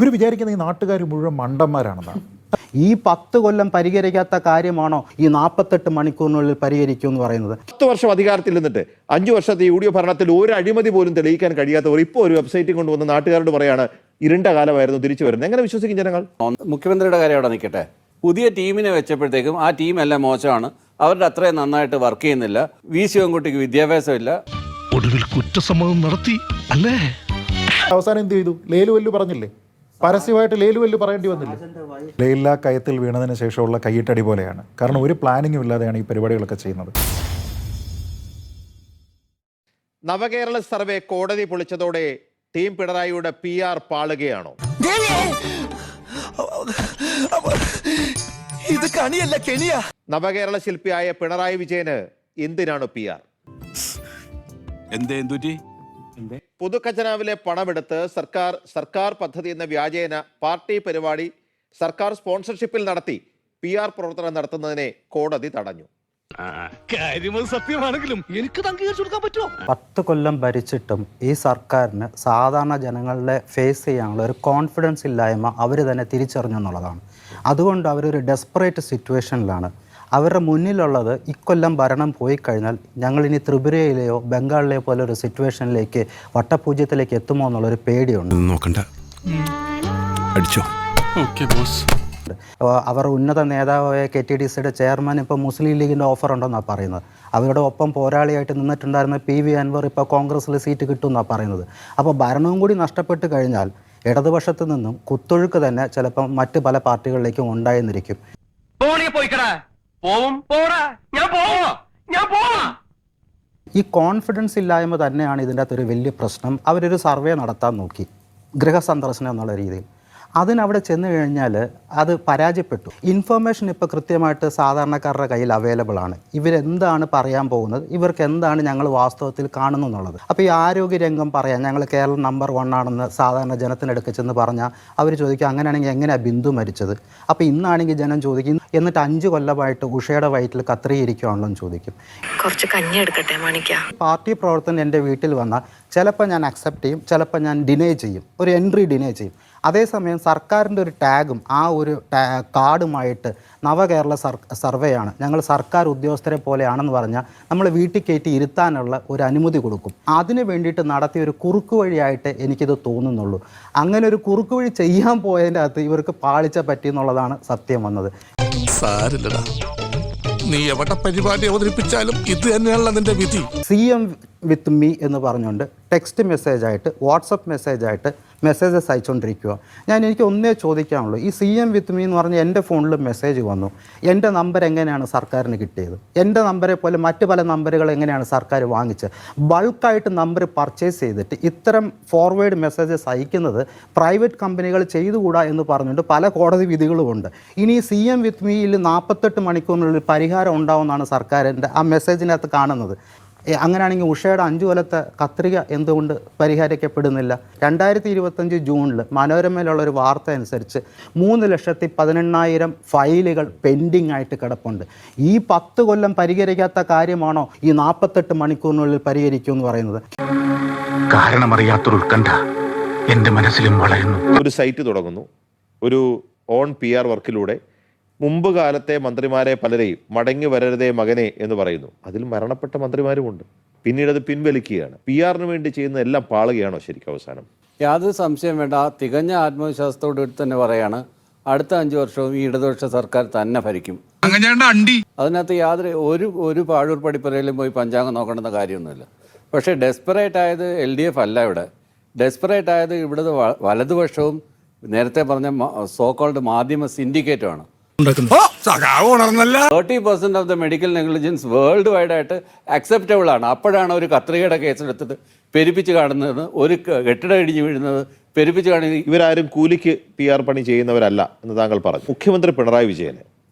ഇവർ വിചാരിക്കുന്ന ഈ നാട്ടുകാർ മുഴുവൻ മണ്ടന്മാരാണെന്നാണ്. ഈ 10 കൊല്ലം പരിഹരിക്കാത്ത കാര്യമാണോ ഈ 48 മണിക്കൂറിനുള്ളിൽ പരിഹരിക്കും എന്ന് പറയുന്നത്? 10 വർഷം അധികാരത്തിൽ നിന്നിട്ട് 5 വർഷത്തെ യു ഡി എഫ് ഭരണത്തിൽ ഒരു അഴിമതി പോലും തെളിയിക്കാൻ കഴിയാത്തവർ ഇപ്പോൾ ഒരു വെബ്സൈറ്റിൽ കൊണ്ടുവന്ന് നാട്ടുകാരോട് പറയാണ് ഇരുണ്ട കാലമായിരുന്നു തിരിച്ചു വരുന്നത്. എങ്ങനെ വിശ്വസിക്കും ജനങ്ങൾ? മുഖ്യമന്ത്രിയുടെ കാര്യം അവിടെ നിൽക്കട്ടെ. പുതിയ ടീമിനെ വെച്ചപ്പോഴത്തേക്കും ആ ടീം എല്ലാം മോശമാണ്, അവരുടെ അത്രയും നന്നായിട്ട് വർക്ക് ചെയ്യുന്നില്ല, വി ശിവൻകുട്ടിക്ക് വിദ്യാഭ്യാസമില്ല. ഒടുവിൽ കുറ്റസമ്മതം നടത്തി അല്ലേ? അവസാനം എന്ത് ചെയ്തു? ലേലുവല്ലു പറഞ്ഞില്ലേ, പരസ്യമായിട്ട് ലേലുവല്ലു പറയേണ്ടി വന്നില്ലേ? ലൈല കയത്തിൽ വീണതിന് ശേഷമുള്ള കൈയിട്ടടി പോലെയാണ്. കാരണം ഒരു പ്ലാനിങ്ങും ഇല്ലാതെയാണ് ഈ പരിപാടികളൊക്കെ ചെയ്യുന്നത്. നവകേരള സർവേ കോടതി പൊളിച്ചതോടെ ടീം പിണറായിയുടെ PR പാളുകയാണോ? ഇത് കണിയല്ല കെണിയാ. നവകേരള ശില്പിയായ പിണറായി വിജയന് എന്തിനാണ് PR? പൊതുഖജനാവിലെ പണമെടുത്ത് സർക്കാർ പദ്ധതി എന്ന വ്യാജേന പാർട്ടി പരിപാടി സർക്കാർ സ്പോൺസർഷിപ്പിൽ നടത്തി PR പ്രവർത്തനം നടത്തുന്നതിനെ കോടതി തടഞ്ഞു. സത്യമാണെങ്കിലും എനിക്ക് അംഗീകരിച്ചു കൊടുക്കാൻ പറ്റുമോ? 10 കൊല്ലം ഭരിച്ചിട്ടും ഈ സർക്കാരിന് സാധാരണ ജനങ്ങളെ ഫേസ് ചെയ്യാനുള്ള ഒരു കോൺഫിഡൻസ് ഇല്ലായ്മ അവർ തന്നെ തിരിച്ചറിഞ്ഞു എന്നുള്ളതാണ്. അതുകൊണ്ട് അവരൊരു ഡെസ്പറേറ്റ് സിറ്റുവേഷനിലാണ്. അവരുടെ മുന്നിലുള്ളത് ഇക്കൊല്ലം ഭരണം പോയി കഴിഞ്ഞാൽ ഞങ്ങളിനി ത്രിപുരയിലെയോ ബംഗാളിലെയോ പോലെ ഒരു സിറ്റുവേഷനിലേക്ക് വട്ടപൂജ്യത്തിലേക്ക് എത്തുമോ എന്നുള്ളൊരു പേടിയുണ്ട്. നോക്കണ്ട, അടിച്ചോ. Okay boss. അവർ ഉന്നത നേതാവായ KTDCയുടെ ചെയർമാൻ ഇപ്പോൾ മുസ്ലിം ലീഗിൻ്റെ ഓഫർ ഉണ്ടെന്നാണ് പറയുന്നത്. അവരുടെ ഒപ്പം പോരാളിയായിട്ട് നിന്നിട്ടുണ്ടായിരുന്ന PV അൻവർ ഇപ്പോൾ കോൺഗ്രസ്സിൽ സീറ്റ് കിട്ടുമെന്നാണ് പറയുന്നത്. അപ്പോൾ ഭരണവും കൂടി നഷ്ടപ്പെട്ട് കഴിഞ്ഞാൽ ഇടതുപക്ഷത്ത് നിന്നും കുത്തൊഴുക്ക് തന്നെ ചിലപ്പം മറ്റ് പല പാർട്ടികളിലേക്കും ഉണ്ടായെന്നിരിക്കും. ഈ കോൺഫിഡൻസ് ഇല്ലായ്മ തന്നെയാണ് ഇതിൻ്റെ അകത്തൊരു വലിയ പ്രശ്നം. അവരൊരു സർവേ നടത്താൻ നോക്കി, ഗൃഹസന്ദർശനം എന്നുള്ള രീതിയിൽ. അതിനവിടെ ചെന്ന് കഴിഞ്ഞാൽ അത് പരാജയപ്പെട്ടു. ഇൻഫർമേഷൻ ഇപ്പോൾ കൃത്യമായിട്ട് സാധാരണക്കാരുടെ കയ്യിൽ അവൈലബിൾ ആണ്. ഇവരെന്താണ് പറയാൻ പോകുന്നത്, ഇവർക്ക് എന്താണ് ഞങ്ങൾ വാസ്തവത്തിൽ കാണുന്നു എന്നുള്ളത്. അപ്പോൾ ഈ ആരോഗ്യരംഗം പറയാൻ ഞങ്ങൾ കേരളം നമ്പർ 1 ആണെന്ന് സാധാരണ ജനത്തിനടുക്ക് ചെന്ന് പറഞ്ഞാൽ അവർ ചോദിക്കും അങ്ങനെയാണെങ്കിൽ എങ്ങനെയാണ് ബിന്ദു മരിച്ചത്? അപ്പോൾ ഇന്നാണെങ്കിൽ ജനം ചോദിക്കും എന്നിട്ട് 5 കൊല്ലമായിട്ട് ഉഷയുടെ വയറ്റിൽ കത്രിയിരിക്കുകയാണല്ലോ എന്ന് ചോദിക്കും. കുറച്ച് കഞ്ഞി എടുക്കട്ടെ മാണിക്ക. പാർട്ടി പ്രവർത്തനം എൻ്റെ വീട്ടിൽ വന്നാൽ ചിലപ്പോൾ ഞാൻ അക്സെപ്റ്റ് ചെയ്യും, ചിലപ്പോൾ ഞാൻ ഡിനേ ചെയ്യും, ഒരു എൻട്രി ഡിനേ ചെയ്യും. അതേസമയം സർക്കാരിൻ്റെ ഒരു ടാഗും ആ ഒരു കാർഡുമായിട്ട് നവകേരള സർവേയാണ്, ഞങ്ങൾ സർക്കാർ ഉദ്യോഗസ്ഥരെ പോലെയാണെന്ന് പറഞ്ഞാൽ നമ്മൾ വീട്ടിൽ കയറ്റി ഇരുത്താനുള്ള ഒരു അനുമതി കൊടുക്കും. അതിന് വേണ്ടിയിട്ട് നടത്തിയ ഒരു കുറുക്ക് വഴിയായിട്ട് എനിക്കിത് തോന്നുന്നുള്ളൂ. അങ്ങനെ ഒരു കുറുക്ക് വഴി ചെയ്യാൻ പോയതിൻ്റെ അകത്ത് ഇവർക്ക് പാളിച്ച പറ്റിയെന്നുള്ളതാണ് സത്യം വന്നത്. സാരില്ലടാ, നീ എവിടെ പരിപാടി അവതരിപ്പിച്ചാലും ഇത് തന്നെയാണല്ലോ നിന്റെ വിധി. CM വിത്ത് മീ എന്ന് പറഞ്ഞുകൊണ്ട് ടെക്സ്റ്റ് മെസ്സേജായിട്ട് വാട്സപ്പ് മെസ്സേജായിട്ട് മെസ്സേജസ് അയച്ചുകൊണ്ടിരിക്കുക. എനിക്ക് ഒന്നേ ചോദിക്കാനുള്ളൂ, ഈ CM വിത്ത് മീ എന്ന് പറഞ്ഞ് എൻ്റെ ഫോണിൽ മെസ്സേജ് വന്നു, എൻ്റെ നമ്പർ എങ്ങനെയാണ് സർക്കാരിന് കിട്ടിയത്? എൻ്റെ നമ്പരെ പോലെ മറ്റ് പല നമ്പറുകൾ എങ്ങനെയാണ് സർക്കാർ വാങ്ങിച്ചത്? ബൾക്കായിട്ട് നമ്പർ പർച്ചേസ് ചെയ്തിട്ട് ഇത്തരം ഫോർവേഡ് മെസ്സേജസ് അയക്കുന്നത് പ്രൈവറ്റ് കമ്പനികൾ ചെയ്തുകൂടാ എന്ന് പറഞ്ഞുകൊണ്ട് പല കോടതി വിധികളുമുണ്ട്. ഇനി CM വിത്ത് മീയിൽ 48 മണിക്കൂറിനുള്ളിൽ പരിഹാരം ഉണ്ടാവുമെന്നാണ് സർക്കാരിൻ്റെ ആ മെസ്സേജിനകത്ത് കാണുന്നത്. അങ്ങനെയാണെങ്കിൽ ഉഷയുടെ 5 കൊല്ലത്തെ കത്രിക എന്തുകൊണ്ട് പരിഹരിക്കപ്പെടുന്നില്ല? 2025 ജൂണിൽ മനോരമയിലുള്ളൊരു വാർത്ത അനുസരിച്ച് 3,18,000 ഫയലുകൾ പെൻഡിങ് ആയിട്ട് കിടപ്പുണ്ട്. ഈ 10 കൊല്ലം പരിഹരിക്കാത്ത കാര്യമാണോ ഈ 48 മണിക്കൂറിനുള്ളിൽ പരിഹരിക്കും എന്ന് പറയുന്നത്? കാരണമറിയാത്തൊരു ഉത്കണ്ഠ എൻ്റെ മനസ്സിലും വളരുന്നു. ഒരു സൈറ്റ് തുടങ്ങുന്നു, ഒരു ഓൺ PR വർക്കിലൂടെ മുമ്പ് കാലത്തെ മന്ത്രിമാരെ പലരെയും മടങ്ങി വരരുതേ മകനെ എന്ന് പറയുന്നു. അതിൽ മരണപ്പെട്ട മന്ത്രിമാരുമുണ്ട്. പിന്നീട് അത് പിൻവലിക്കുകയാണ്. PR-ന് വേണ്ടി ചെയ്യുന്ന എല്ലാം പാളുകയാണോ ശരിക്കും അവസാനം? യാതൊരു സംശയം വേണ്ട. തികഞ്ഞ ആത്മവിശ്വാസത്തോട് തന്നെ പറയാണ്, അടുത്ത 5 വർഷവും ഈ ഇടതുപക്ഷ സർക്കാർ തന്നെ ഭരിക്കും. അതിനകത്ത് യാതൊരു ഒരു പാഴൂർ പടിപ്പുരയിലും പോയി പഞ്ചാംഗം നോക്കേണ്ടുന്ന കാര്യമൊന്നുമില്ല. പക്ഷേ ഡെസ്പറേറ്റ് ആയത് LDF അല്ല, ഇവിടെ ഡെസ്പറേറ്റ് ആയത് ഇവിടുത്തെ വലതുപക്ഷവും നേരത്തെ പറഞ്ഞ സോക്കോൾഡ് മാധ്യമ സിൻഡിക്കേറ്റുമാണ്. 30% of the medical negligence world wide ആയിട്ട് അക്സെപ്റ്റബിൾ ആണ്. അപ്പോഴാണ് ഒരു കത്രികയുടെ കേസെടുത്തിട്ട് പെരുപ്പിച്ച് കാണുന്നത്, ഒരു കെട്ടിടം ഇടിഞ്ഞു വീഴുന്നത് പെരുപ്പിച്ച് കാണുന്നത്. ഇവരാരും കൂലിക്ക് PR പണി ചെയ്യുന്നവരല്ല എന്ന് താങ്കൾ പറഞ്ഞു. മുഖ്യമന്ത്രി പിണറായി വിജയന്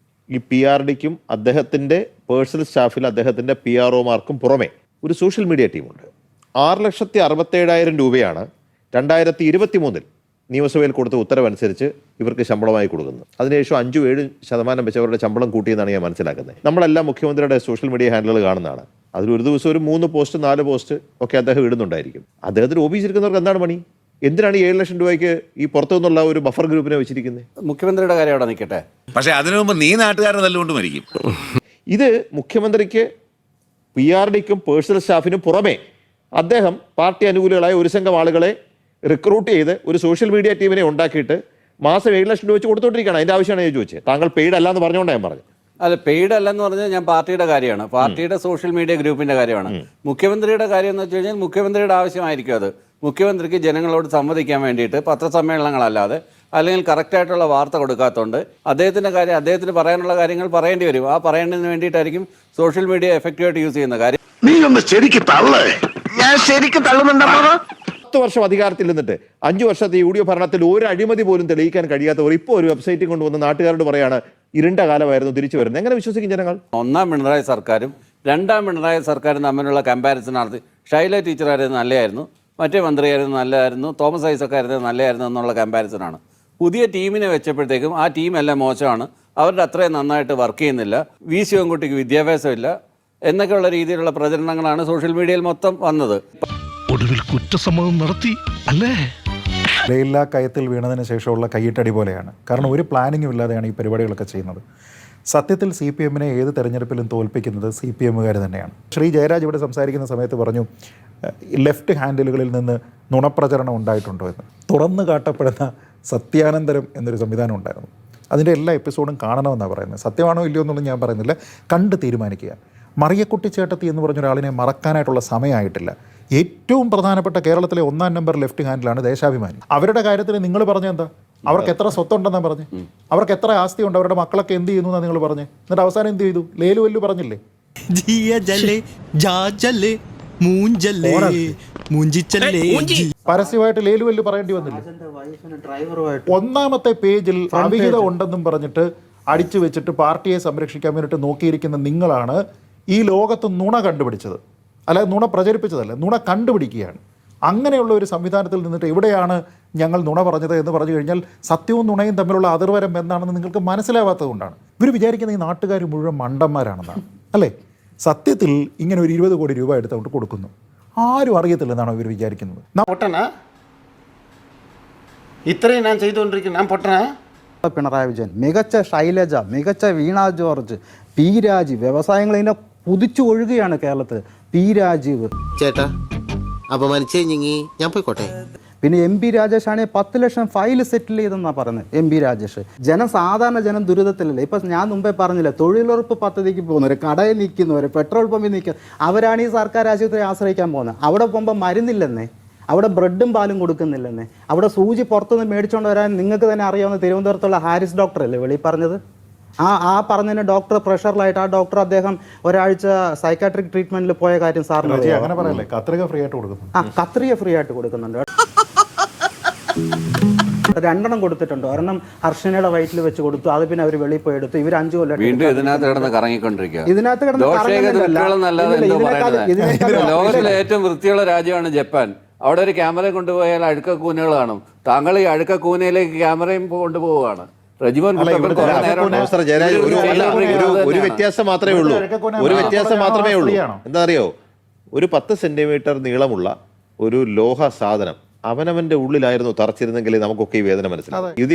ഈ PRDക്കും അദ്ദേഹത്തിൻ്റെ പേഴ്സണൽ സ്റ്റാഫിൽ അദ്ദേഹത്തിൻ്റെ PROമാർക്കും പുറമെ ഒരു സോഷ്യൽ മീഡിയ ടീമുണ്ട്. 6,67,000 രൂപയാണ് 2023 നിയമസഭയിൽ കൊടുത്ത ഉത്തരവനുസരിച്ച് ഇവർക്ക് ശമ്പളമായി കൊടുക്കുന്നത്. അതിനുശേഷം 5-7% വെച്ചവരുടെ ശമ്പളം കൂട്ടിയെന്നാണ് ഞാൻ മനസ്സിലാക്കുന്നത്. നമ്മളെല്ലാം മുഖ്യമന്ത്രിയുടെ സോഷ്യൽ മീഡിയ ഹാൻഡിലുകൾ കാണുന്നതാണ്. അതിൽ ഒരു ദിവസം ഒരു 3 പോസ്റ്റ് 4 പോസ്റ്റ് ഒക്കെ അദ്ദേഹം ഇടുന്നുണ്ടായിരിക്കും. അദ്ദേഹത്തിന് ഓഫീസിരിക്കുന്നവർക്ക് എന്താണ് പണി? എന്തിനാണ് ഈ 7 ലക്ഷം രൂപയ്ക്ക് ഈ പുറത്തു നിന്നുള്ള ഒരു ബഫർ ഗ്രൂപ്പിനെ വെച്ചിരിക്കുന്നത്? മുഖ്യമന്ത്രിയുടെ കാര്യം അവിടെ നിൽക്കട്ടെ. പക്ഷെ അതിനു മുമ്പ് നീ നാട്ടുകാരനെ തല്ലുകൊണ്ട് മരിക്കും. ഇത് മുഖ്യമന്ത്രിക്ക് PRDക്കും പേഴ്സണൽ സ്റ്റാഫിനും പുറമെ അദ്ദേഹം പാർട്ടി അനുകൂലികളായ ഒരു സംഘം ആളുകളെ റിക്രൂട്ട് ചെയ്ത് ഒരു സോഷ്യൽ മീഡിയ ടീമിനെ ഉണ്ടാക്കിയിട്ട് മാസം 7 ലക്ഷം രൂപ വെച്ച് കൊടുത്തോണ്ടിരിക്കുകയാണ്. അതിൻ്റെ ആവശ്യമാണ് ഞാൻ ചോദിച്ചത്. താങ്കൾ പെയ്ഡ് അല്ല എന്ന് പറഞ്ഞുകൊണ്ടാണ് ഞാൻ പറഞ്ഞത്. അല്ല, പെയ്ഡ് അല്ലെന്ന് പറഞ്ഞാൽ ഞാൻ പാർട്ടിയുടെ കാര്യമാണ്, പാർട്ടിയുടെ സോഷ്യൽ മീഡിയ ഗ്രൂപ്പിന്റെ കാര്യമാണ്. മുഖ്യമന്ത്രിയുടെ കാര്യം എന്ന് വെച്ച് കഴിഞ്ഞാൽ മുഖ്യമന്ത്രിയുടെ ആവശ്യമായിരിക്കും അത്. മുഖ്യമന്ത്രിക്ക് ജനങ്ങളോട് സംവദിക്കാൻ വേണ്ടിയിട്ട് പത്രസമ്മേളനങ്ങളല്ലാതെ അല്ലെങ്കിൽ കറക്റ്റായിട്ടുള്ള വാർത്ത കൊടുക്കാത്തതുകൊണ്ട് അദ്ദേഹത്തിൻ്റെ കാര്യം, അദ്ദേഹത്തിന് പറയാനുള്ള കാര്യങ്ങൾ പറയേണ്ടി വരും. ആ പറയേണ്ടതിന് വേണ്ടിയിട്ടായിരിക്കും സോഷ്യൽ മീഡിയ എഫക്റ്റീവായിട്ട് യൂസ് ചെയ്യുന്ന കാര്യം. നീ ഒന്ന് ശരിക്ക് തള്ളേ. ഞാൻ ശരിക്ക് തള്ളുന്നുണ്ടോ? 10 വർഷം അധികാരത്തിൽ നിന്നിട്ട് 5 വർഷത്തെ UDF ഭരണത്തിൽ ഒരു അഴിമതി പോലും തെളിയിക്കാൻ കഴിയാത്തവർ ഇപ്പോൾ ഒരു വെബ്സൈറ്റിൽ കൊണ്ടുവന്ന് നാട്ടുകാരോട് പറയാണ് ഇരുണ്ട കാലമായിരുന്നു തിരിച്ചു വരുന്നത്. എങ്ങനെ വിശ്വസിക്കും ജനങ്ങൾ? ഒന്നാം പിണറായി സർക്കാരും രണ്ടാം പിണറായി സർക്കാരും തമ്മിലുള്ള കമ്പാരിസൺ നടത്തി ഷൈല ടീച്ചറായിരുന്നു നല്ലതായിരുന്നു, മറ്റേ മന്ത്രിയായിരുന്നു നല്ലതായിരുന്നു, തോമസ് ഐസക് ആയിരുന്നു നല്ലതായിരുന്നു എന്നുള്ള കമ്പാരിസണാണ്. പുതിയ ടീമിനെ വെച്ചപ്പോഴത്തേക്കും ആ ടീം എല്ലാം മോശമാണ്, അവരുടെ അത്രയും നന്നായിട്ട് വർക്ക് ചെയ്യുന്നില്ല, വി ശിവൻകുട്ടിക്ക് വിദ്യാഭ്യാസമില്ല എന്നൊക്കെയുള്ള രീതിയിലുള്ള പ്രചരണങ്ങളാണ് സോഷ്യൽ മീഡിയയിൽ മൊത്തം വന്നത്. ഒടുവിൽ കുറ്റസമ്മതം നടത്തി അല്ലേ? ലൈല കയത്തിൽ വീണതിന് ശേഷമുള്ള കയ്യിട്ടടി പോലെയാണ്. കാരണം ഒരു പ്ലാനിങ്ങും ഇല്ലാതെയാണ് ഈ പരിപാടികളൊക്കെ ചെയ്യുന്നത്. സത്യത്തിൽ CPMനെ ഏത് തെരഞ്ഞെടുപ്പിലും തോൽപ്പിക്കുന്നത് CPMകാർ തന്നെയാണ്. ശ്രീ ജയരാജ് ഇവിടെ സംസാരിക്കുന്ന സമയത്ത് പറഞ്ഞു ലെഫ്റ്റ് ഹാൻഡിലുകളിൽ നിന്ന് നുണപ്രചരണം ഉണ്ടായിട്ടുണ്ടോ എന്ന്. തുറന്നു കാട്ടപ്പെടുന്ന സത്യാനന്തരം എന്നൊരു സംവിധാനം ഉണ്ടായിരുന്നു. അതിൻ്റെ എല്ലാ എപ്പിസോഡും കാണണമെന്നാണ് പറയുന്നത്. സത്യമാണോ ഇല്ലയോ എന്നുള്ളത് ഞാൻ പറയുന്നില്ല, കണ്ട് തീരുമാനിക്കുക. മറിയക്കുട്ടി ചേട്ടത്തി എന്ന് പറഞ്ഞൊരാളിനെ മറക്കാനായിട്ടുള്ള സമയമായിട്ടില്ല. ഏറ്റവും പ്രധാനപ്പെട്ട കേരളത്തിലെ 1-ാം നമ്പർ ലെഫ്റ്റ് ഹാൻഡിലാണ് ദേശാഭിമാനി. അവരുടെ കാര്യത്തിൽ നിങ്ങൾ പറഞ്ഞത് എന്താ? അവർക്ക് എത്ര സ്വത്തുണ്ടെന്നാണ് പറഞ്ഞ്, അവർക്ക് എത്ര ആസ്തിയുണ്ട്, അവരുടെ മക്കളൊക്കെ എന്ത് ചെയ്യുന്നു എന്നാണ് നിങ്ങൾ പറഞ്ഞത്. എന്നിട്ട് അവസാനം എന്ത് ചെയ്തു? ലേലു വല്ലു പറഞ്ഞില്ലേ? പരസ്യമായിട്ട് ലേലു വല്ലു പറയേണ്ടി വന്നില്ലേ? 1-ാമത്തെ പേജിൽ അവിഹിതം ഉണ്ടെന്നും പറഞ്ഞിട്ട് അടിച്ചു വെച്ചിട്ട് പാർട്ടിയെ സംരക്ഷിക്കാൻ വേണ്ടിയിട്ട് നോക്കിയിരിക്കുന്ന നിങ്ങളാണ് ഈ ലോകത്ത് നുണ കണ്ടുപിടിച്ചത്. അല്ലാതെ നുണ പ്രചരിപ്പിച്ചതല്ല, നുണ കണ്ടുപിടിക്കുകയാണ്. അങ്ങനെയുള്ള ഒരു സംവിധാനത്തിൽ നിന്നിട്ട് എവിടെയാണ് ഞങ്ങൾ നുണ പറഞ്ഞത് എന്ന് പറഞ്ഞു കഴിഞ്ഞാൽ സത്യവും നുണയും തമ്മിലുള്ള അതിർവരം എന്താണെന്ന് നിങ്ങൾക്ക് മനസ്സിലാവാത്തത് കൊണ്ടാണ്. ഇവർ വിചാരിക്കുന്ന ഈ നാട്ടുകാർ മുഴുവൻ മണ്ടന്മാരാണെന്നാണ് അല്ലേ? സത്യത്തിൽ ഇങ്ങനെ ഒരു 20 കോടി രൂപ എടുത്തുകൊണ്ട് കൊടുക്കുന്നു, ആരും അറിയത്തില്ലെന്നാണോ ഇവർ വിചാരിക്കുന്നത്? ഇത്രയും ഞാൻ ചെയ്തുകൊണ്ടിരിക്കുന്നു, ഞാൻ പൊട്ടനാ? പിണറായി വിജയൻ, മികച്ച ശൈലജ, മികച്ച വീണ ജോർജ്, പി രാജീവ്, വ്യവസായങ്ങളിങ്ങനെ കുതിച്ചു ഒഴുകുകയാണ് കേരളത്തിൽ. പി രാജീവ് ചേട്ടാ അപമാനിച്ചേ ഞാൻ പോയിക്കോട്ടെ. പിന്നെ MP രാജേഷ് ആണെങ്കിൽ 10 ലക്ഷം ഫയൽ സെറ്റിൽ ചെയ്തെന്നാണ് പറയുന്നത്. MP രാജേഷ് സാധാരണ ജനം ദുരിതത്തിലല്ലേ. ഇപ്പം ഞാൻ മുമ്പേ പറഞ്ഞില്ല, തൊഴിലുറപ്പ് പദ്ധതിക്ക് പോകുന്നവർ, കടയിൽ നിൽക്കുന്നവർ, പെട്രോൾ പമ്പിൽ നിൽക്കുന്ന അവരാണ് ഈ സർക്കാർ ആശുപത്രി ആശ്രയിക്കാൻ പോകുന്നത്. അവിടെ പോകുമ്പോൾ മരുന്നില്ലെന്നേ, അവിടെ ബ്രെഡും പാലും കൊടുക്കുന്നില്ലെന്നേ, അവിടെ സൂചി പുറത്തുനിന്ന് മേടിച്ചുകൊണ്ട് വരാൻ നിങ്ങൾക്ക് തന്നെ അറിയാവുന്ന തിരുവനന്തപുരത്തുള്ള ഹാരിസ് ഡോക്ടർ അല്ലേ വെളി പറഞ്ഞത്. ആ പറഞ്ഞതിന് ഡോക്ടർ പ്രഷറിലായിട്ട് ആ ഡോക്ടർ അദ്ദേഹം ഒരാഴ്ച സൈക്കാട്രിക് ട്രീറ്റ്മെന്റിൽ പോയ കാര്യം സാറിന് അങ്ങനെ പറയല്ലേ? കത്രിക ഫ്രീ ആയിട്ട് കൊടുക്കുന്നു. കത്രിക ഫ്രീ ആയിട്ട് കൊടുക്കുന്നുണ്ട്. 2 കൊടുത്തിട്ടുണ്ട്. ഒരെണ്ണം ഹർഷനയുടെ വയറ്റിൽ വെച്ച് കൊടുത്തു, അത് പിന്നെ അവർ വെളിയിൽ പോയി എടുത്തു. ഇവർ 5 കൊല്ലം വീണ്ടും ഇതിനകത്ത് കിടന്ന് കറങ്ങിക്കൊണ്ടിരിക്കുക. ഇതിനകത്ത് ലോകത്തിലെ ഏറ്റവും വൃത്തിയുള്ള രാജ്യമാണ് ജപ്പാൻ. അവിടെ ഒരു ക്യാമറ കൊണ്ടുപോയാൽ അഴുക്ക കൂനകൾ കാണും. താങ്കൾ ഈ അഴുക്ക കൂനയിലേക്ക് ക്യാമറയും കൊണ്ടുപോവുകയാണ്. ഒരു വ്യത്യാസം മാത്രമേ ഉള്ളൂ, ഒരു വ്യത്യാസം മാത്രമേ ഉള്ളൂ. എന്താ അറിയോ? ഒരു 10 സെന്റിമീറ്റർ നീളമുള്ള ഒരു ലോഹ സാധനം അവനവന്റെ ഉള്ളിലായിരുന്നു തറച്ചിരുന്നെങ്കിൽ നമുക്കൊക്കെ ഈ വേദന മനസ്സിലാവും. ഇത്